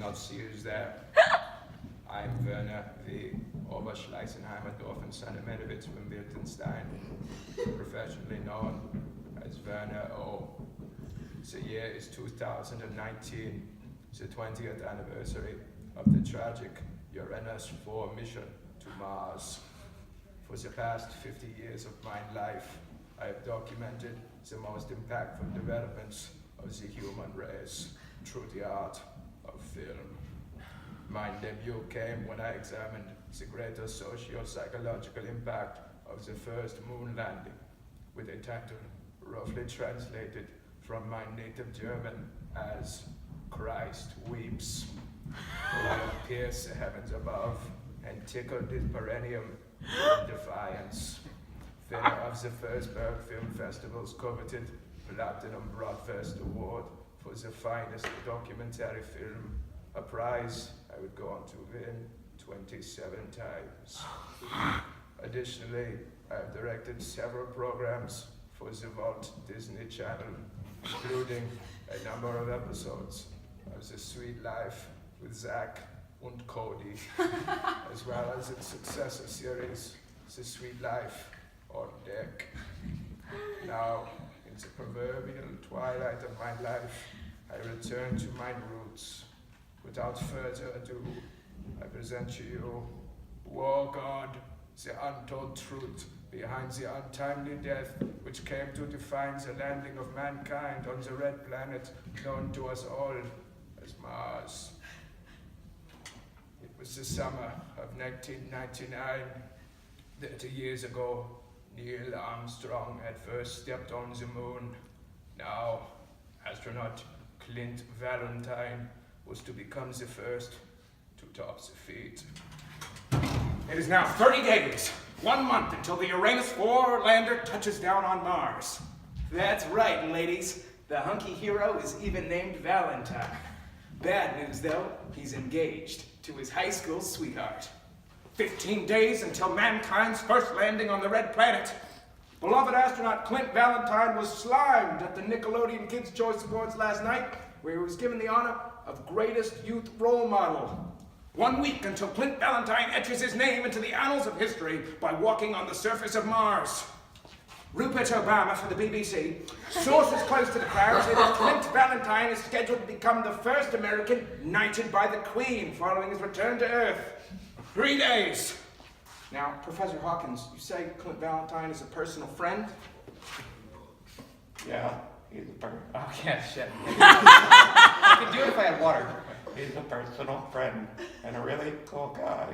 not see us there. I'm Werner V. Oberschleisenheimer Dorfensanimenowitz from Wildenstein, professionally known as Werner O. The year is 2019, the 20th anniversary of the tragic Uranus 4 mission to Mars. For the past 50 years of my life, I have documented the most impactful developments of the human race through the art of film. My debut came when I examined the greater socio-psychological impact of the first moon landing, with a title roughly translated from my native German as Christ Weeps. While pierced the heavens above and tickled his perineum in defiance. Winner of the Würzburg Film Festival's coveted Platinum Broadfest Award for the finest documentary film, a prize I would go on to win 27 times. Additionally, I have directed several programs for the Walt Disney Channel, including a number of episodes of The Sweet Life with Zach and Cody, as well as its successor series, The Sweet Life on Deck. Now, in the proverbial twilight of my life, I return to my roots. Without further ado, I present to you, War God, the untold truth behind the untimely death which came to define the landing of mankind on the red planet known to us all as Mars. It was the summer of 1999. 30 years ago, Neil Armstrong had first stepped on the moon. Now, astronaut Clint Valentine was to become the first to top the feat. It is now 30 days, 1 month until the Uranus 4 lander touches down on Mars. That's right, ladies. The hunky hero is even named Valentine. Bad news, though, he's engaged to his high school sweetheart. 15 days until mankind's first landing on the red planet. Beloved astronaut Clint Valentine was slimed at the Nickelodeon Kids' Choice Awards last night, where he was given the honor of Greatest Youth Role Model. 1 week until Clint Valentine etches his name into the annals of history by walking on the surface of Mars. Rupert Obama for the BBC. Sources close to the crowd say that Clint Valentine is scheduled to become the first American knighted by the Queen following his return to Earth. 3 days. Now, Professor Hawkins, you say Clint Valentine is a personal friend? Yeah, he's a Oh, yeah, shit. I could do it if I had water. he's a personal friend and a really cool guy.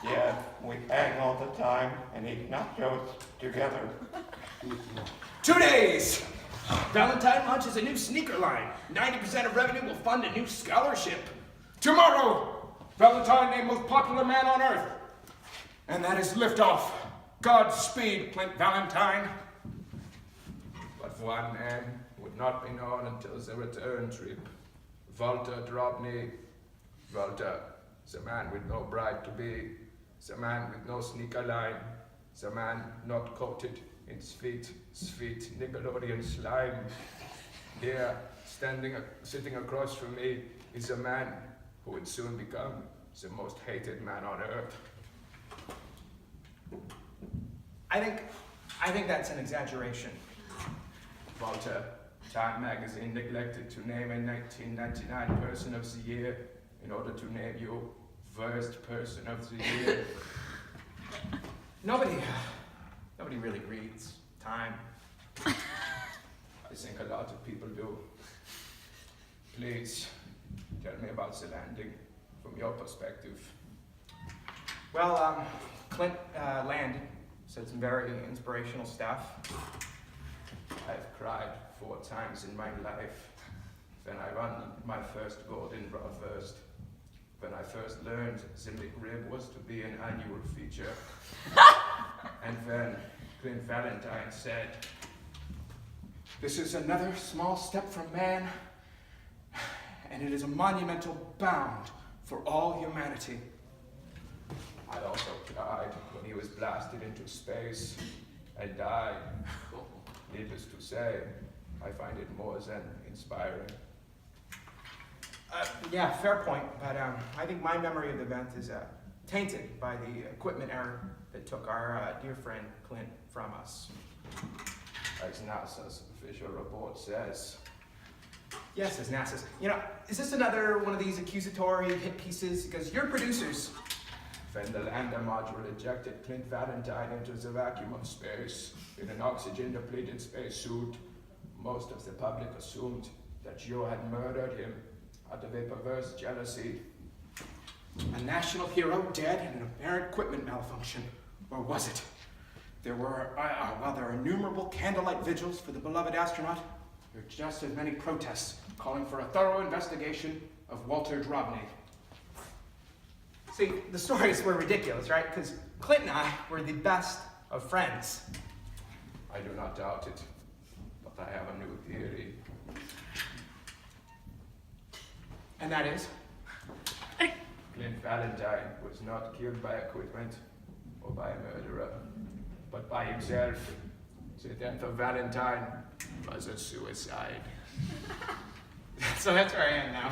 Yeah, we hang all the time and eat nachos together. 2 days. Valentine launches a new sneaker line. 90% of revenue will fund a new scholarship. Tomorrow, Valentine named most popular man on Earth. And that is liftoff. Godspeed, Clint Valentine. But one man would not be known until the return trip. Walter Drobny. Walter, the man with no bride-to-be, the man with no sneaker line, the man not coated in sweet Nickelodeon slime. Here, sitting across from me, is a man who would soon become the most hated man on Earth. I think that's an exaggeration. Walter, Time magazine neglected to name a 1999 Person of the Year in order to name you Worst Person of the Year. Nobody really reads Time. I think a lot of people do. Please, tell me about the landing from your perspective. Well, Clint landed, said some very inspirational stuff. I've cried 4 times in my life. When I won my first Golden Broadfirst. When I first learned the McRib was to be an annual feature. And when Clint Valentine said, This is another small step from man, and it is a monumental bound for all humanity. I also cried when he was blasted into space and died. Needless to say, I find it more than inspiring. Yeah, fair point, but I think my memory of the event is tainted by the equipment error that took our dear friend Clint from us. As NASA's official report says. Yes, as NASA's. You know, is this another one of these accusatory hit pieces? Because your producers. When the lander module ejected Clint Valentine into the vacuum of space in an oxygen-depleted spacesuit, most of the public assumed that you had murdered him out of a perverse jealousy. A national hero dead in an apparent equipment malfunction. Or was it? There were innumerable candlelight vigils for the beloved astronaut. There were just as many protests calling for a thorough investigation of Walter Drobny. See, the stories were ridiculous, right? Because Clint and I were the best of friends. I do not doubt it, but I have a new theory. And that is? Clint Valentine was not killed by equipment or by a murderer, but by himself. The death of Valentine was a suicide. So that's where I am now.